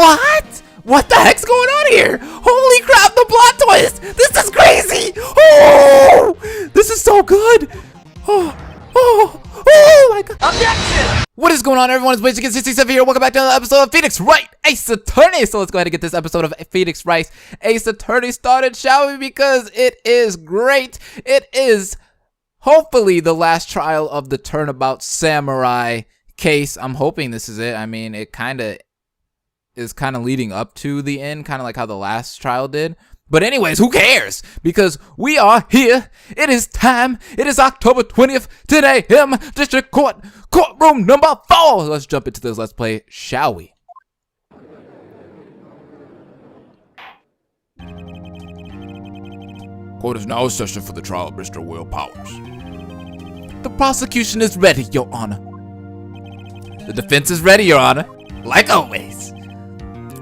What? What the heck's going on here? Holy crap, the plot twist! This is crazy! Oh! This is so good! Oh my god. Objection! What is going on, everyone? It's Wright67 here. Welcome back to another episode of Phoenix Wright, Ace Attorney. So let's go ahead and get this episode of Phoenix Wright, Ace Attorney started, shall we? Because it is great. It is hopefully the last trial of the Turnabout Samurai case. I'm hoping this is it. I mean, it is kind of leading up to the end, kind of like how the last trial did. But anyways, who cares? Because we are here. It is time. It is October 20th, 10 a.m. District Court, courtroom number 4. Let's jump into this Let's Play, shall we? Court is now in session for the trial of Mr. Will Powers. The prosecution is ready, Your Honor. The defense is ready, Your Honor. Like always.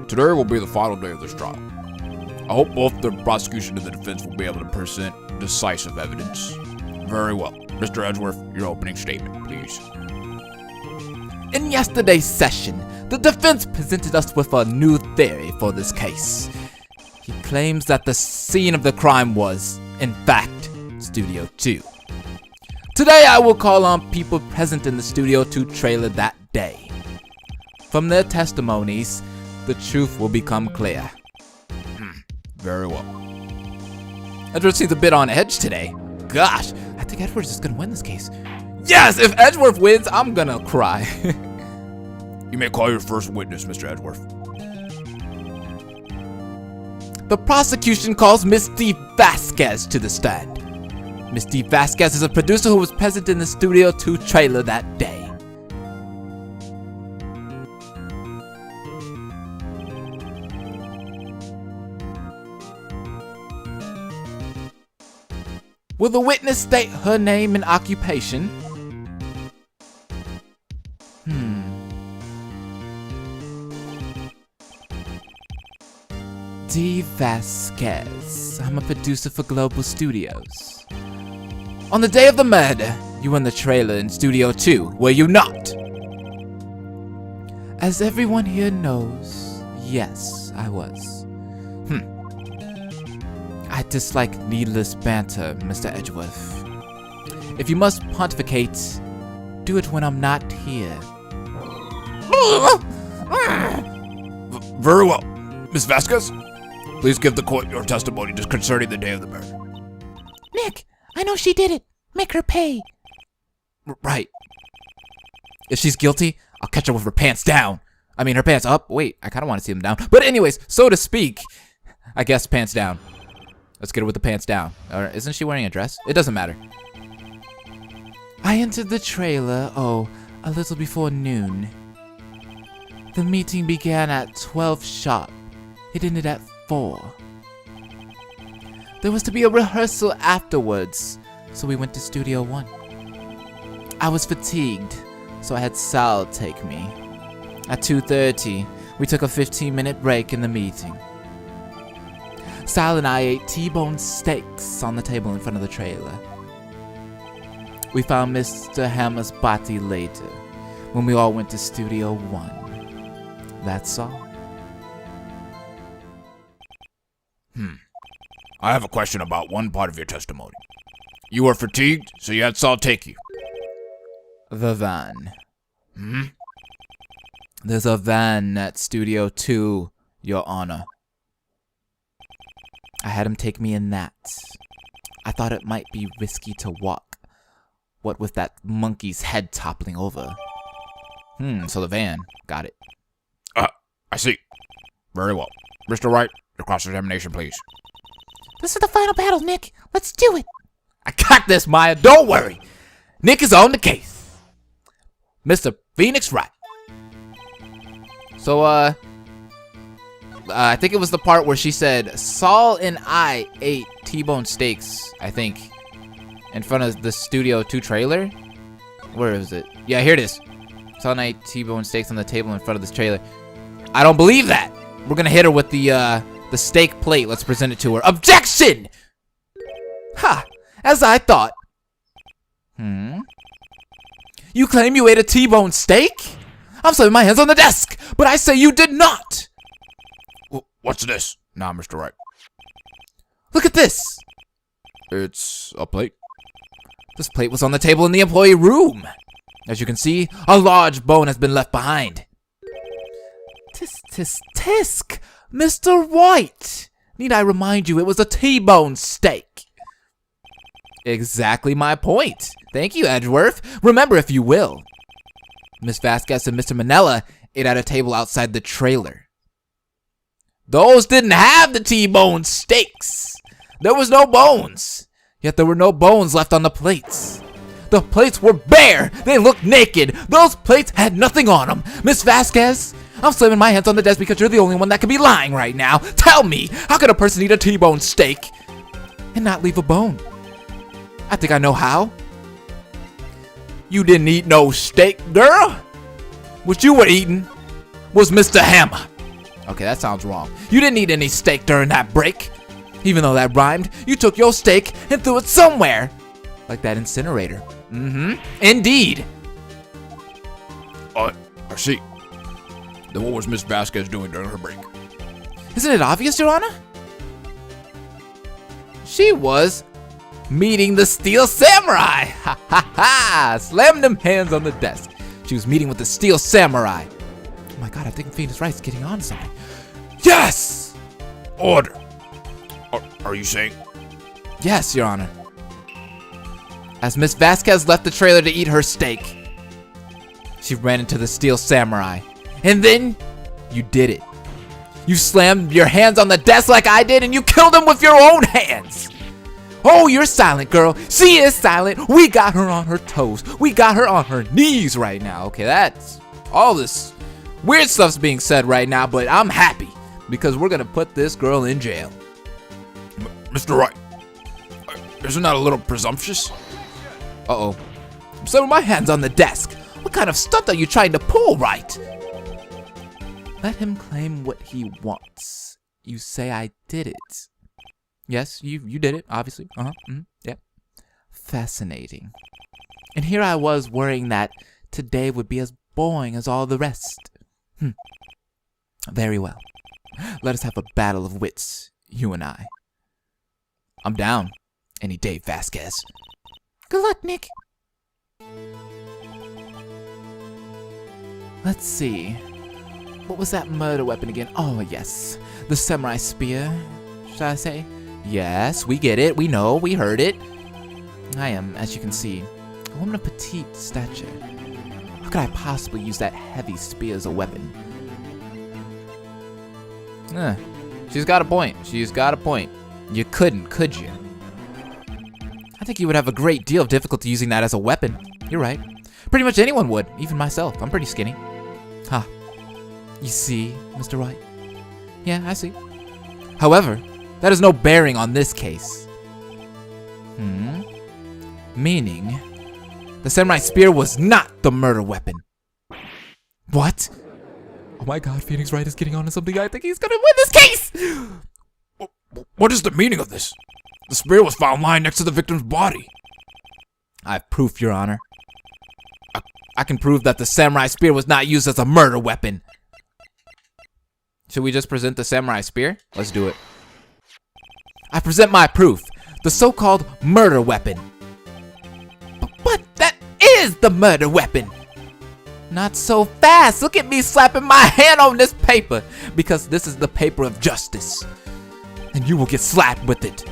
Today will be the final day of this trial. I hope both the prosecution and the defense will be able to present decisive evidence. Very well. Mr. Edgeworth, your opening statement, please. In yesterday's session, the defense presented us with a new theory for this case. He claims that the scene of the crime was, in fact, Studio 2. Today I will call on people present in the Studio 2 trailer that day. From their testimonies, the truth will become clear. Very well. Edgeworth seems a bit on edge today. Gosh, I think Edgeworth is gonna win this case. Yes, if Edgeworth wins, I'm gonna cry. You may call your first witness, Mr. Edgeworth. The prosecution calls Miss D. Vasquez to the stand. Miss D. Vasquez is a producer who was present in the Studio 2 trailer that day. Will the witness state her name and occupation? D. Vasquez. I'm a producer for Global Studios. On the day of the murder, you were in the trailer in Studio 2, were you not? As everyone here knows, yes, I was. I dislike needless banter, Mr. Edgeworth. If you must pontificate, do it when I'm not here. Very well. Miss Vasquez, please give the court your testimony concerning the day of the murder. Nick, I know she did it. Make her pay. Right. If she's guilty, I'll catch her with her pants down. I mean, her pants up. Wait, I kind of want to see them down. But anyways, so to speak, I guess pants down. Let's get her with the pants down. Or isn't she wearing a dress? It doesn't matter. I entered the trailer, a little before noon. The meeting began at 12 sharp. It ended at 4. There was to be a rehearsal afterwards, so we went to Studio 1. I was fatigued, so I had Sal take me. At 2:30, we took a 15-minute break in the meeting. Sal and I ate T-bone steaks on the table in front of the trailer. We found Mr. Hammer's body later, when we all went to Studio 1. That's all. I have a question about one part of your testimony. You were fatigued, so you had Saul take you. The van. There's a van at Studio 2, Your Honor. I had him take me in that. I thought it might be risky to walk. What with that monkey's head toppling over. So the van. Got it. I see. Very well. Mr. Wright, your cross-examination, please. This is the final battle, Nick. Let's do it. I got this, Maya. Don't worry. Nick is on the case. Mr. Phoenix Wright. So, I think it was the part where she said, Saul and I ate T-bone steaks, I think, in front of the Studio 2 trailer. Where is it? Yeah, here it is. Saul and I ate T-bone steaks on the table in front of this trailer. I don't believe that. We're gonna hit her with the steak plate. Let's present it to her. Objection! Ha! As I thought. You claim you ate a T-bone steak? I'm slamming my hands on the desk, but I say you did not. What's this? Nah, Mr. Wright. Look at this! It's a plate. This plate was on the table in the employee room. As you can see, a large bone has been left behind. Tisk. Mr. Wright! Need I remind you, it was a T-bone steak. Exactly my point. Thank you, Edgeworth. Remember, if you will, Miss Vasquez and Mr. Manella ate at a table outside the trailer. Those didn't have the T-bone steaks. There was no bones. Yet there were no bones left on the plates. The plates were bare. They looked naked. Those plates had nothing on them. Miss Vasquez, I'm slamming my hands on the desk because you're the only one that can be lying right now. Tell me, how could a person eat a T-bone steak and not leave a bone? I think I know how. You didn't eat no steak, girl. What you were eating was Mr. Hammer. Okay, that sounds wrong. You didn't eat any steak during that break. Even though that rhymed, you took your steak and threw it somewhere. Like that incinerator. Indeed. I see. Then what was Miss Vasquez doing during her break? Isn't it obvious, Your Honor? She was meeting the Steel Samurai. Ha ha ha! Slam them hands on the desk. She was meeting with the Steel Samurai. Oh my God, I think Phoenix Wright's getting on something. Yes! Order. Are you saying? Yes, Your Honor. As Miss Vasquez left the trailer to eat her steak, she ran into the Steel Samurai. And then, you did it. You slammed your hands on the desk like I did, and you killed him with your own hands. Oh, you're silent, girl. She is silent. We got her on her toes. We got her on her knees right now. Okay, that's all this weird stuff's being said right now, but I'm happy because we're going to put this girl in jail. Mr. Wright, isn't that a little presumptuous? Uh-oh. I'm slamming my hands on the desk. What kind of stunt are you trying to pull, Wright? Let him claim what he wants. You say I did it. Yes, you did it, obviously. Yeah. Fascinating. And here I was worrying that today would be as boring as all the rest. Very well. Let us have a battle of wits, you and I. I'm down. Any day, Vasquez. Good luck, Nick. Let's see. What was that murder weapon again? Oh, yes. The samurai spear, should I say? Yes, we get it. We know. We heard it. I am, as you can see, a woman of petite stature. How could I possibly use that heavy spear as a weapon? She's got a point. She's got a point. You couldn't, could you? I think you would have a great deal of difficulty using that as a weapon. You're right. Pretty much anyone would, even myself. I'm pretty skinny. Ha. You see, Mr. Wright? Yeah, I see. However, that has no bearing on this case. Meaning, the samurai spear was not the murder weapon. What? Oh my God, Phoenix Wright is getting on to something. I think he's gonna win this case! What is the meaning of this? The spear was found lying next to the victim's body. I have proof, Your Honor. I can prove that the samurai spear was not used as a murder weapon. Should we just present the samurai spear? Let's do it. I present my proof. The so-called murder weapon. But that is the murder weapon. Not so fast. Look at me slapping my hand on this paper. Because this is the paper of justice. And you will get slapped with it.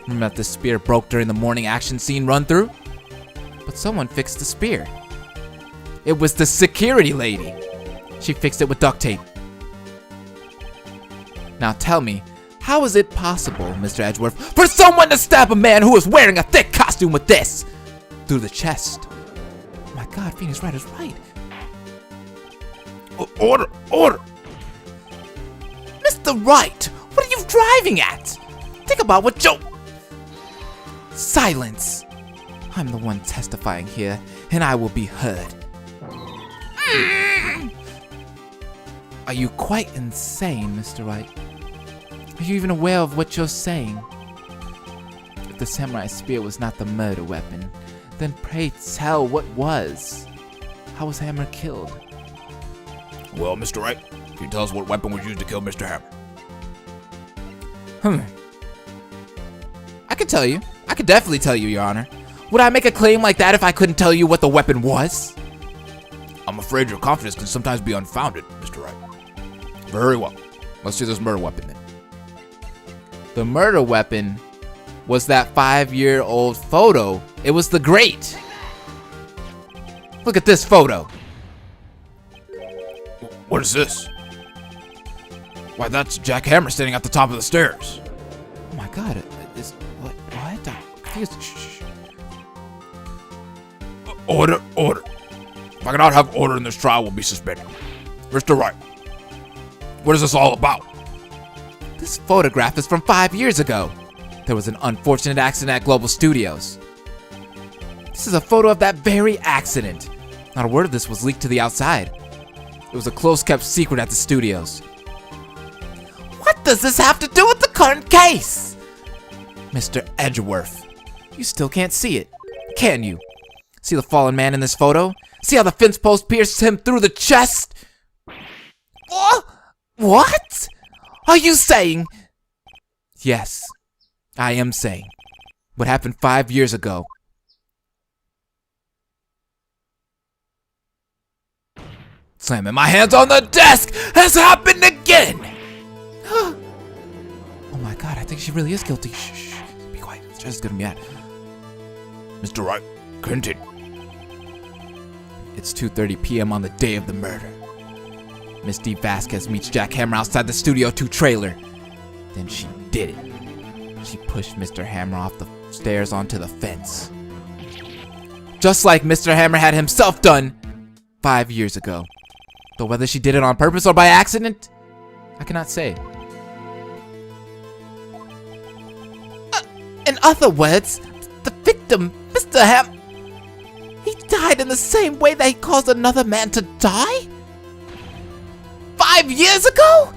Remember that the spear broke during the morning action scene run-through? But someone fixed the spear. It was the security lady. She fixed it with duct tape. Now tell me, how is it possible, Mr. Edgeworth, for someone to stab a man who is wearing a thick costume with this through the chest? Oh my God, Phoenix Wright is right. Order! Mr. Wright, what are you driving at? Think about what you... Silence. I'm the one testifying here, and I will be heard. Are you quite insane, Mr. Wright? Are you even aware of what you're saying? If the samurai spear was not the murder weapon, then pray tell what was. How was Hammer killed? Well, Mr. Wright, can you tell us what weapon was used to kill Mr. Hammer? I could tell you. I could definitely tell you, Your Honor. Would I make a claim like that if I couldn't tell you what the weapon was? I'm afraid your confidence can sometimes be unfounded, Mr. Wright. Very well. Let's see this murder weapon then. The murder weapon was that 5-year-old photo. It was the grate. Look at this photo. What is this? Why, that's Jack Hammer standing at the top of the stairs. Oh my God! What? I'm confused. Shh. Order. If I cannot have order in this trial, we'll be suspended. Mr. Wright, what is this all about? This photograph is from 5 years ago. There was an unfortunate accident at Global Studios. This is a photo of that very accident. Not a word of this was leaked to the outside. It was a close-kept secret at the studios. What does this have to do with the current case? Mr. Edgeworth, you still can't see it, can you? See the fallen man in this photo? See how the fence post pierced him through the chest? What? Are you saying? Yes, I am saying. What happened 5 years ago. Slamming my hands on the desk has happened again! Oh my God, I think she really is guilty. Shh. Be quiet. The judge is gonna be mad. Mr. Wright, continue. It's 2:30 p.m. on the day of the murder. Miss D. Vasquez meets Jack Hammer outside the Studio 2 trailer. Then she did it. She pushed Mr. Hammer off the stairs onto the fence. Just like Mr. Hammer had himself done 5 years ago. Though whether she did it on purpose or by accident, I cannot say. In other words, the victim, Mr. Hammer, he died in the same way that he caused another man to die? 5 years ago?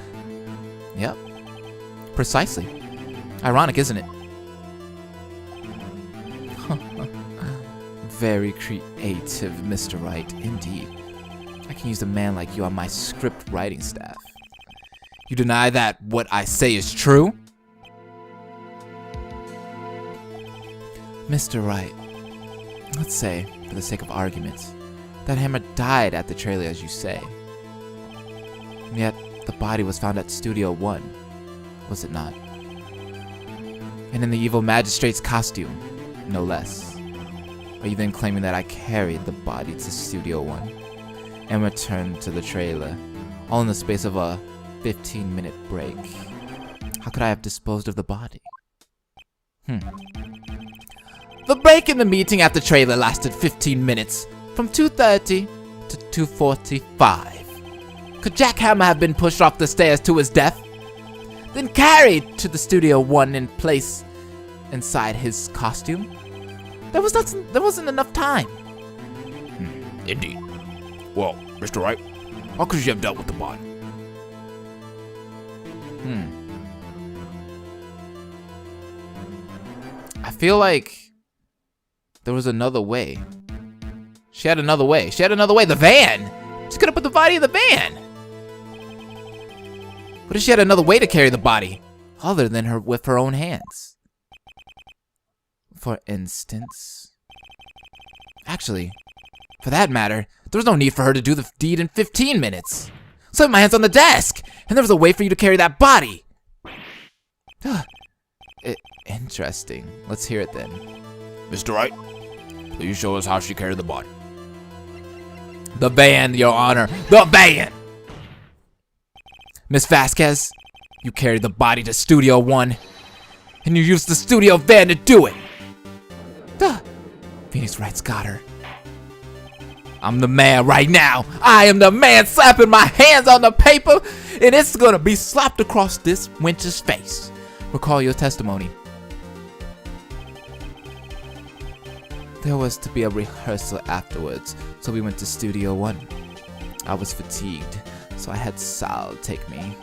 Yep. Precisely. Ironic, isn't it? Very creative, Mr. Wright, indeed. I can use a man like you on my script writing staff. You deny that what I say is true? Mr. Wright, let's say, for the sake of argument, that Hammer died at the trailer as you say. And yet, the body was found at Studio 1, was it not? And in the evil magistrate's costume, no less. Are you then claiming that I carried the body to Studio 1 and returned to the trailer, all in the space of a 15-minute break? How could I have disposed of the body? The break in the meeting at the trailer lasted 15 minutes, from 2:30 to 2:45. Could Jack Hammer have been pushed off the stairs to his death, then carried to the Studio 1 and placed inside his costume? There wasn't enough time. Indeed. Well, Mr. Wright, how could you have dealt with the body? I feel like there was another way. She had another way. The van! She could have put the body in the van! What if she had another way to carry the body, other than with her own hands? For instance... Actually, for that matter, there was no need for her to do the deed in 15 minutes. So I had my hands on the desk, and there was a way for you to carry that body. Interesting. Let's hear it then. Mr. Wright, please show us how she carried the body. The van, Your Honor. The van! Miss Vasquez, you carried the body to Studio 1, and you used the studio van to do it. Phoenix Wright's got her. I'm the man right now. I am the man slapping my hands on the paper, and it's gonna be slapped across this wench's face. Recall your testimony. There was to be a rehearsal afterwards, so we went to Studio 1. I was fatigued, so I had Sal take me.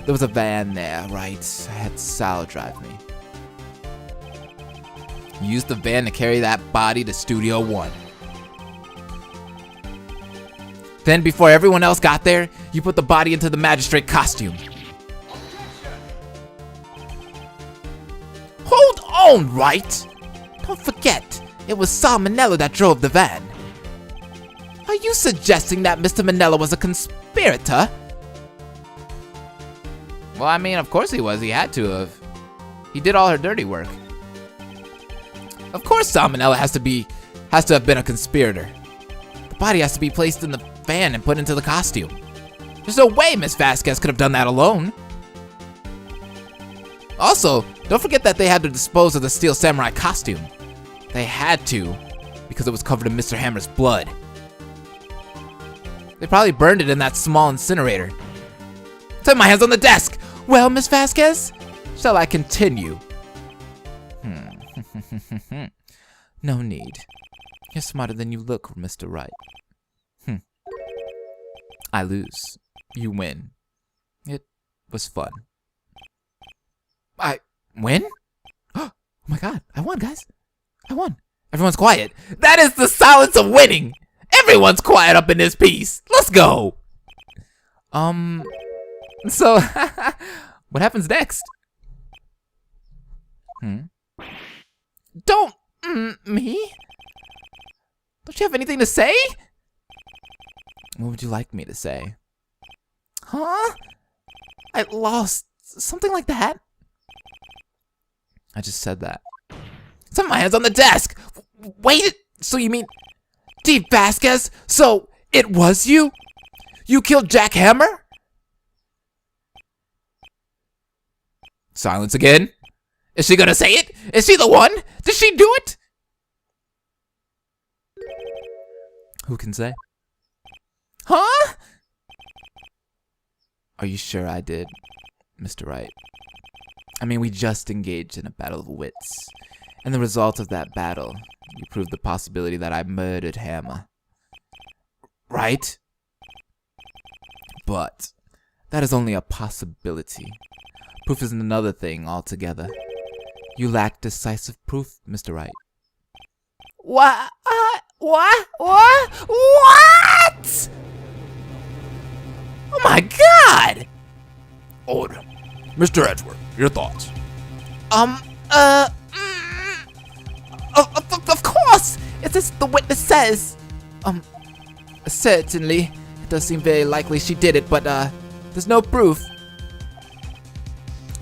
There was a van there, right? I had Sal drive me. You used the van to carry that body to Studio 1. Then, before everyone else got there, you put the body into the magistrate costume. own, Wright. Don't forget, it was Salmonella that drove the van. Are you suggesting that Mr. Manella was a conspirator? Well, I mean, of course he was. He had to have. He did all her dirty work. Of course Salmonella has to have been a conspirator. The body has to be placed in the van and put into the costume. There's no way Miss Vasquez could have done that alone. Also, don't forget that they had to dispose of the Steel Samurai costume. They had to, because it was covered in Mr. Hammer's blood. They probably burned it in that small incinerator. Set my hands on the desk! Well, Miss Vasquez, shall I continue? No need. You're smarter than you look, Mr. Wright. I lose. You win. It was fun. I win? Oh my god, I won, guys. I won. Everyone's quiet. That is the silence of winning! Everyone's quiet up in this piece. Let's go! So, what happens next? Don't, me? Don't you have anything to say? What would you like me to say? Huh? I lost. Something like that? I just said that. Set my hands on the desk! Wait, so you mean... Steve Vasquez? So, it was you? You killed Jack Hammer? Silence again. Is she gonna say it? Is she the one? Did she do it? Who can say? Huh? Are you sure I did, Mr. Wright? I mean, we just engaged in a battle of wits. And the result of that battle, you proved the possibility that I murdered Hammer. Right? But that is only a possibility. Proof is another thing altogether. You lack decisive proof, Mr. Wright. What? What? What? Oh my god! Order. Mr. Edgeworth, your thoughts? Of course! It's as the witness says. Certainly. It does seem very likely she did it, but, there's no proof.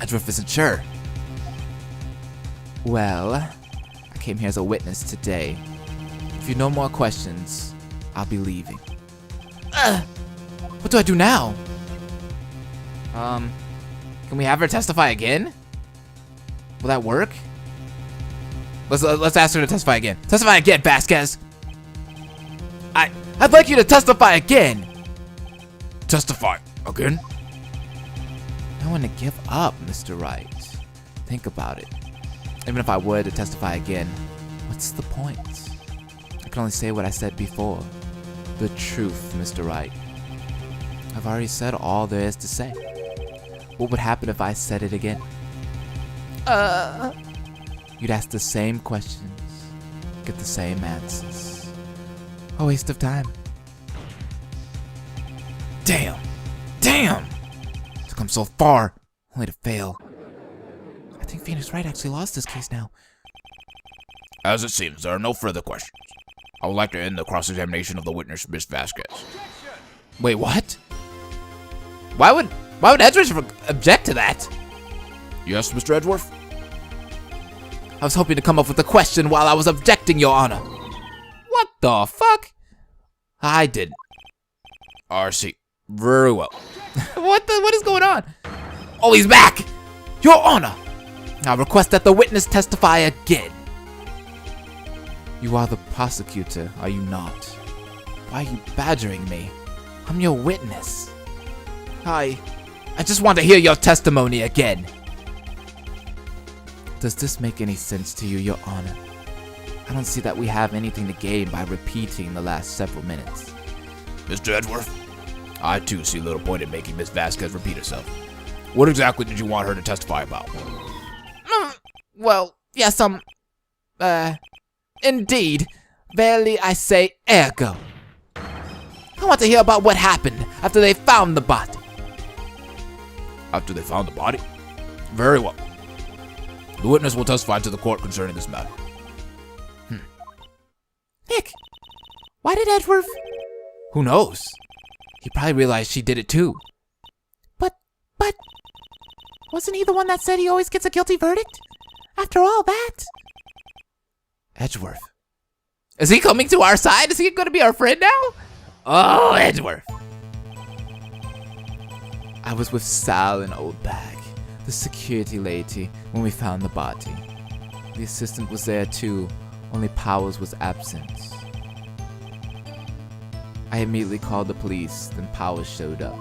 Edgeworth isn't sure. Well, I came here as a witness today. If you have no more questions, I'll be leaving. What do I do now? Can we have her testify again? Will that work? Let's ask her to testify again. Testify again, Vasquez. I'd like you to testify again. Testify again? I want to give up, Mr. Wright. Think about it. Even if I were to testify again, what's the point? I can only say what I said before. The truth, Mr. Wright. I've already said all there is to say. What would happen if I said it again? You'd ask the same questions, get the same answers. A waste of time. Damn! To come so far, only to fail. I think Phoenix Wright actually lost this case now. As it seems, there are no further questions. I would like to end the cross-examination of the witness, Miss Vasquez. Wait, what? Why would Edgeworth object to that? Yes, Mr. Edgeworth? I was hoping to come up with a question while I was objecting, Your Honor. What the fuck? I didn't. R.C. Very well. What is going on? Oh, he's back! Your Honor! I request that the witness testify again. You are the prosecutor, are you not? Why are you badgering me? I'm your witness. I just want to hear your testimony again. Does this make any sense to you, Your Honor? I don't see that we have anything to gain by repeating the last several minutes. Mr. Edgeworth, I too see little point in making Miss Vasquez repeat herself. What exactly did you want her to testify about? Well, yes, indeed. Verily I say, ergo. I want to hear about what happened after they found the body. After they found the body? Very well. The witness will testify to the court concerning this matter. Nick, why did Edgeworth? Who knows? He probably realized she did it too. But, wasn't he the one that said he always gets a guilty verdict? After all that? Edgeworth. Is he coming to our side? Is he going to be our friend now? Oh, Edgeworth. I was with Sal and Old Bag, the security lady, when we found the body. The assistant was there too, only Powers was absent. I immediately called the police, then Powers showed up.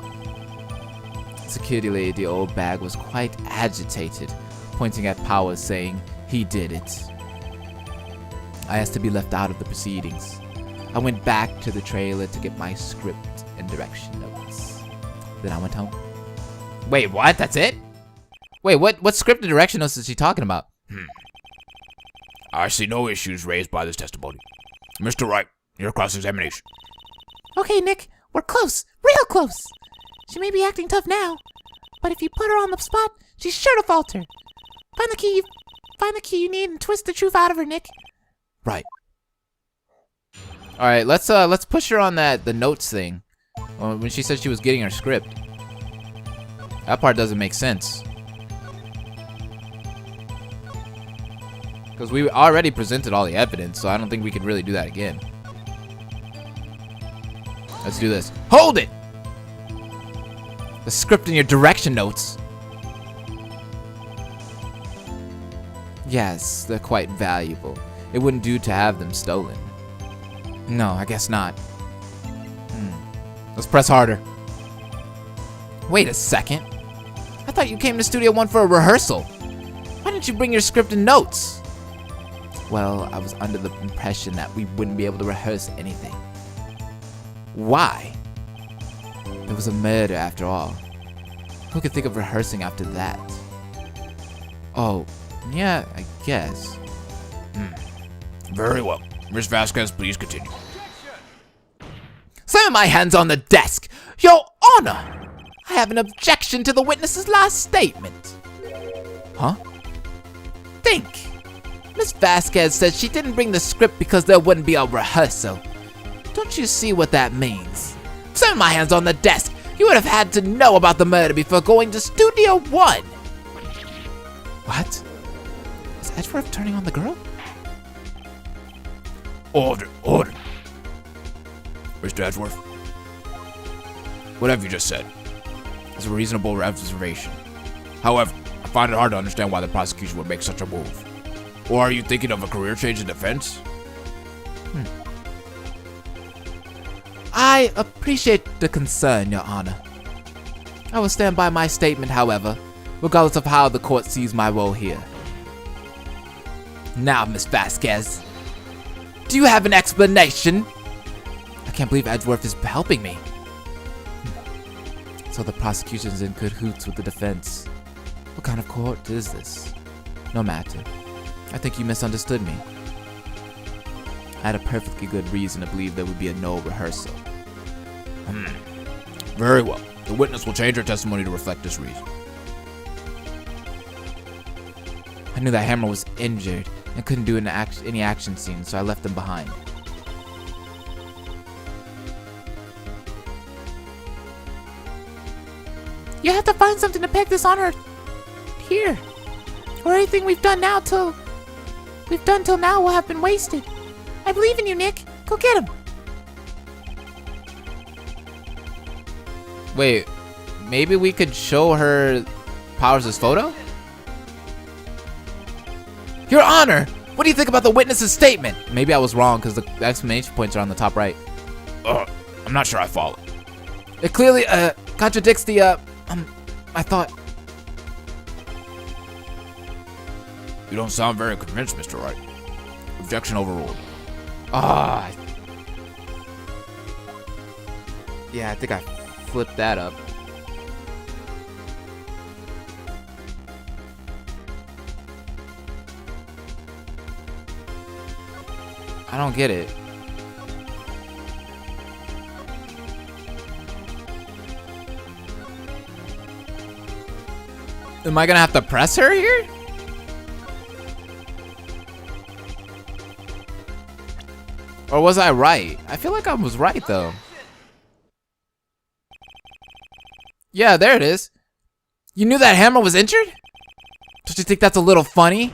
Security lady Old Bag was quite agitated, pointing at Powers saying he did it. I asked to be left out of the proceedings. I went back to the trailer to get my script and direction notes. Then I went home. Wait, what? That's it? Wait, what script and direction notes is she talking about? I see no issues raised by this testimony. Mr. Wright, your cross-examination. Okay, Nick, we're close, real close. She may be acting tough now, but if you put her on the spot, she's sure to falter. Find the key you need and twist the truth out of her, Nick. Right. All right, let's push her on the notes thing. When she said she was getting her script. That part doesn't make sense. Because we already presented all the evidence, so I don't think we could really do that again. Let's do this. Hold it! The script and your direction notes. Yes, they're quite valuable. It wouldn't do to have them stolen. No, I guess not. Let's press harder. Wait a second. I thought you came to Studio One for a rehearsal. Why didn't you bring your script and notes? Well, I was under the impression that we wouldn't be able to rehearse anything. Why? It was a murder after all. Who could think of rehearsing after that? Oh, yeah, I guess. Very well. Miss Vasquez, please continue. Slam my hands on the desk! Your Honor! I have an objection to the witness's last statement. Huh? Think. Miss Vasquez said she didn't bring the script because there wouldn't be a rehearsal. Don't you see what that means? Slam my hands on the desk! You would have had to know about the murder before going to Studio One! What? Is Edgeworth turning on the girl? Order, order. Mr. Edgeworth, what have you just said is a reasonable observation. However, I find it hard to understand why the prosecution would make such a move. Or are you thinking of a career change in defense? I appreciate the concern, Your Honor. I will stand by my statement, however, regardless of how the court sees my role here. Now, Miss Vasquez, do you have an explanation? I can't believe Edgeworth is helping me. So the prosecution's in cahoots with the defense. What kind of court is this? No matter. I think you misunderstood me. I had a perfectly good reason to believe there would be a no rehearsal. Very well. The witness will change her testimony to reflect this reason. I knew that Hammer was injured and couldn't do any action scenes, so I left them behind. You have to find something to peg this on her here. Or anything we've done till now will have been wasted. I believe in you, Nick. Go get him. Wait, maybe we could show her Powers' photo? Your Honor, what do you think about the witness's statement? Maybe I was wrong because the exclamation points are on the top right. I'm not sure I follow. It clearly contradicts the I thought. You don't sound very convinced, Mr. Wright. Objection overruled. Yeah, I think I flipped that up. I don't get it. Am I gonna have to press her here? Or was I right? I feel like I was right, though. Yeah, there it is. You knew that Hammer was injured? Don't you think that's a little funny?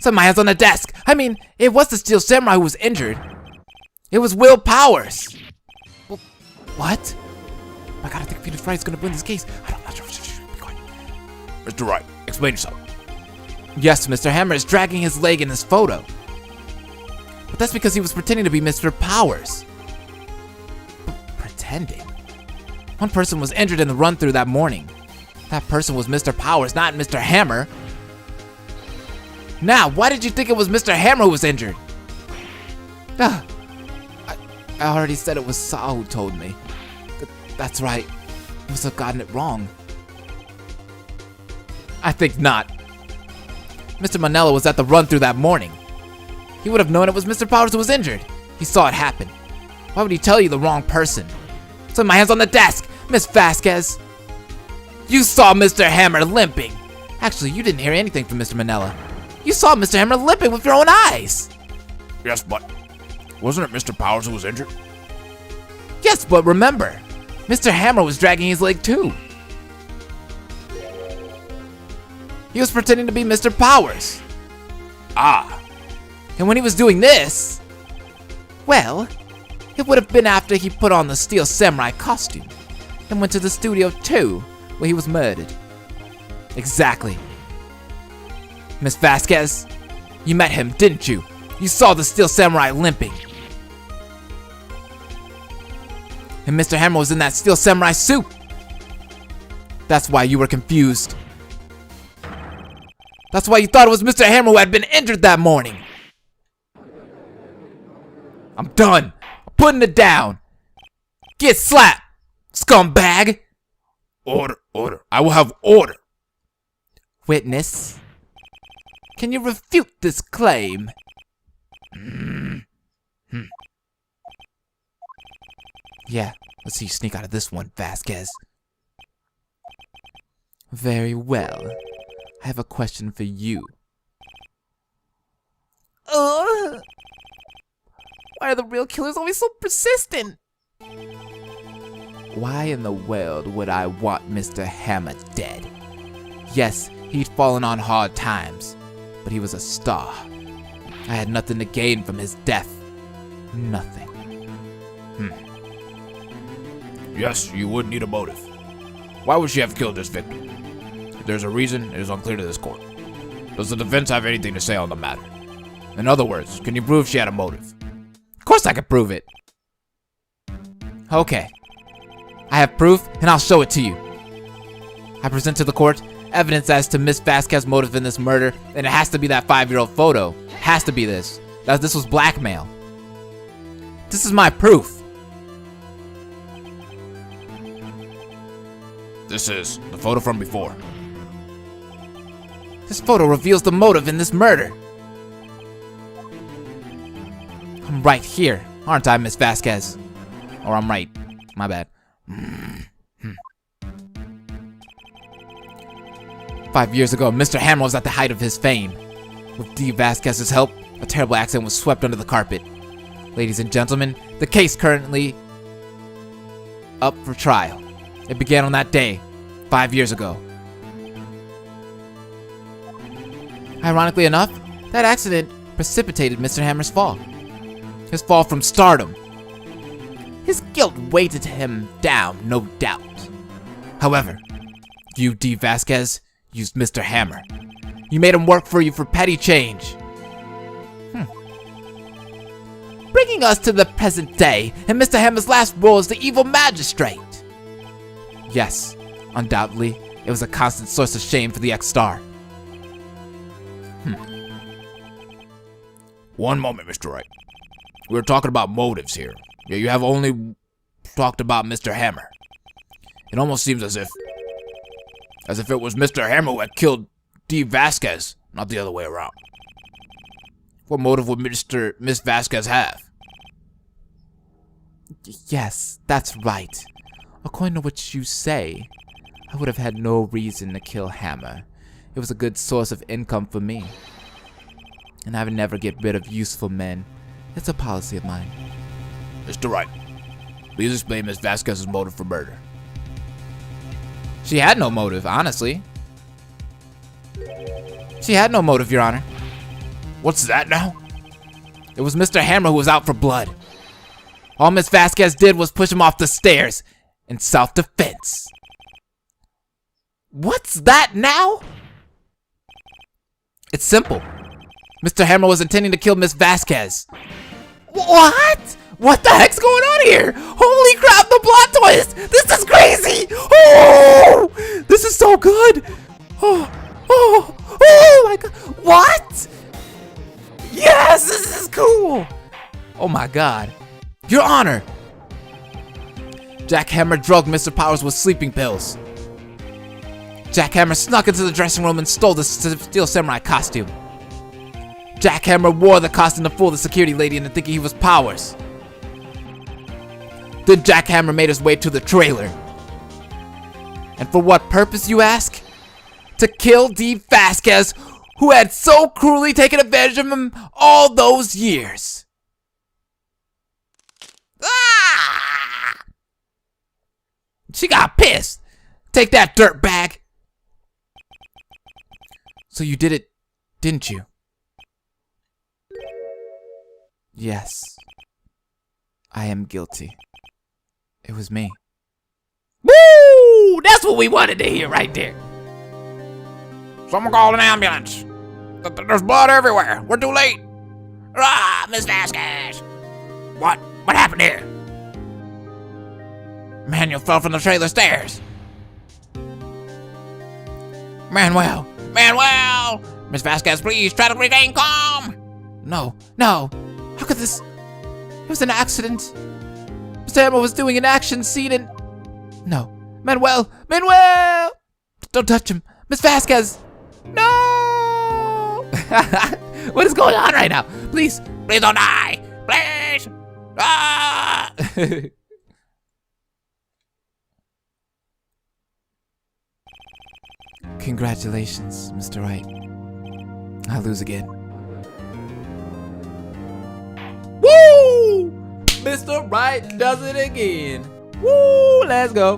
Set my hands on the desk. I mean, it was the Steel Samurai who was injured. It was Will Powers. Well, what? Oh my God, I think Phoenix Wright is gonna win this case. I'm not sure. Be quiet. Mr. Wright, explain yourself. Yes, Mr. Hammer is dragging his leg in this photo. But that's because he was pretending to be Mr. Powers. Pretending? One person was injured in the run-through that morning. That person was Mr. Powers, not Mr. Hammer. Now, why did you think it was Mr. Hammer who was injured? I already said it was Saw who told me. That's right. I must have gotten it wrong. I think not. Mr. Manella was at the run-through that morning. He would have known it was Mr. Powers who was injured. He saw it happen. Why would he tell you the wrong person? So my hands on the desk, Miss Vasquez. You saw Mr. Hammer limping. Actually, you didn't hear anything from Mr. Manella. You saw Mr. Hammer limping with your own eyes. Yes, but wasn't it Mr. Powers who was injured? Yes, but remember, Mr. Hammer was dragging his leg too. He was pretending to be Mr. Powers. Ah. And when he was doing this, well, it would have been after he put on the Steel Samurai costume and went to the Studio 2 where he was murdered. Exactly. Miss Vasquez, you met him, didn't you? You saw the Steel Samurai limping. And Mr. Hammer was in that Steel Samurai suit. That's why you were confused. That's why you thought it was Mr. Hammer who had been injured that morning. I'm done. I'm putting it down. Get slapped, scumbag. Order, order. I will have order. Witness, can you refute this claim? Yeah, let's see you sneak out of this one, Vasquez. Very well. I have a question for you. Why are the real killers always so persistent? Why in the world would I want Mr. Hammer dead? Yes, he'd fallen on hard times, but he was a star. I had nothing to gain from his death. Nothing. Yes, you would need a motive. Why would she have killed this victim? If there's a reason, it is unclear to this court. Does the defense have anything to say on the matter? In other words, can you prove she had a motive? Of course I can prove it. Okay. I have proof, and I'll show it to you. I present to the court evidence as to Miss Vasquez's motive in this murder, and it has to be that 5-year-old photo. Has to be this. This was blackmail. This is my proof. This is the photo from before. This photo reveals the motive in this murder. I'm right here, aren't I, Miss Vasquez? Or I'm right. My bad. 5 years ago, Mr. Hammer was at the height of his fame. With D. Vasquez's help, a terrible accident was swept under the carpet. Ladies and gentlemen, the case currently up for trial. It began on that day, 5 years ago. Ironically enough, that accident precipitated Mr. Hammer's fall. His fall from stardom. His guilt weighted him down, no doubt. However, you, D. Vasquez, used Mr. Hammer. You made him work for you for petty change. Bringing us to the present day, and Mr. Hammer's last role as the evil magistrate. Yes, undoubtedly, it was a constant source of shame for the ex-star. One moment, Mr. Wright. We were talking about motives here. Yeah, you have only talked about Mr. Hammer. It almost seems as if it was Mr. Hammer who had killed D. Vasquez, not the other way around. What motive would Miss Vasquez have? Yes, that's right. According to what you say, I would have had no reason to kill Hammer. It was a good source of income for me. And I would never get rid of useful men, It's a policy of mine. Mr. Wright, please explain Miss Vasquez's motive for murder. She had no motive, honestly. She had no motive, Your Honor. What's that now? It was Mr. Hammer who was out for blood. All Miss Vasquez did was push him off the stairs in self-defense. What's that now? It's simple. Mr. Hammer was intending to kill Miss Vasquez. What? What the heck's going on here? Holy crap, the plot twist! This is crazy! Oh! This is so good! Oh my god. What? Yes, this is cool! Oh my god. Your Honor! Jack Hammer drugged Mr. Powers with sleeping pills. Jack Hammer snuck into the dressing room and stole the Steel Samurai costume. Jack Hammer wore the costume to fool the security lady into thinking he was Powers. Then Jack Hammer made his way to the trailer. And for what purpose, you ask? To kill Dee Vasquez, who had so cruelly taken advantage of him all those years. Ah! She got pissed. Take that, dirtbag. So you did it, didn't you? Yes. I am guilty. It was me. Woo! That's what we wanted to hear right there. Someone call an ambulance. There's blood everywhere. We're too late. Ah, Miss Vasquez. What? What happened here? Manuel fell from the trailer stairs. Manuel. Miss Vasquez, please try to regain calm. No. How could this? It was an accident. Mr. Hammer was doing an action scene and... No. Manuel! Don't touch him. Miss Vasquez! No! What is going on right now? Please Please don't die. Please. Ah! Congratulations, Mr. Wright. I lose again. Woo! Mr. Wright does it again. Woo! Let's go.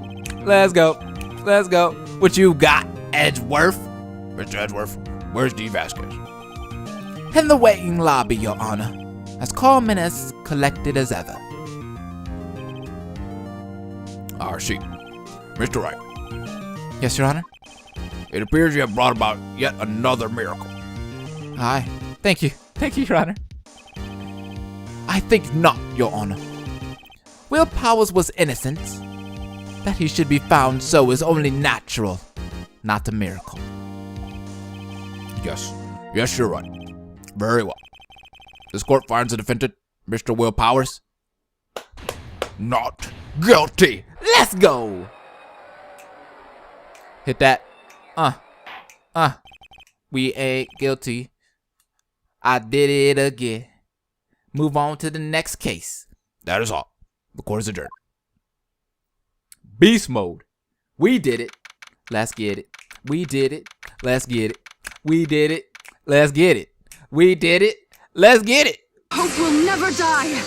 What you got, Edgeworth? Mr. Edgeworth, where's Dee Vasquez? In the waiting lobby, Your Honor. As calm and as collected as ever. Our seat. Mr. Wright, Yes, Your Honor? it appears you have brought about yet another miracle. Aye. Thank you, Your Honor. I think not, Your Honor. Will Powers was innocent. That he should be found so is only natural, not a miracle. Yes, you're right. Very well. This court finds the defendant, Mr. Will Powers, not guilty. Let's go! Hit that. We ain't guilty. I did it again. Move on to the next case. That is all. The court is adjourned. Beast mode. We did it. Let's get it. We did it. Let's get it. We did it. Let's get it. We did it. Let's get it. Hope will never die.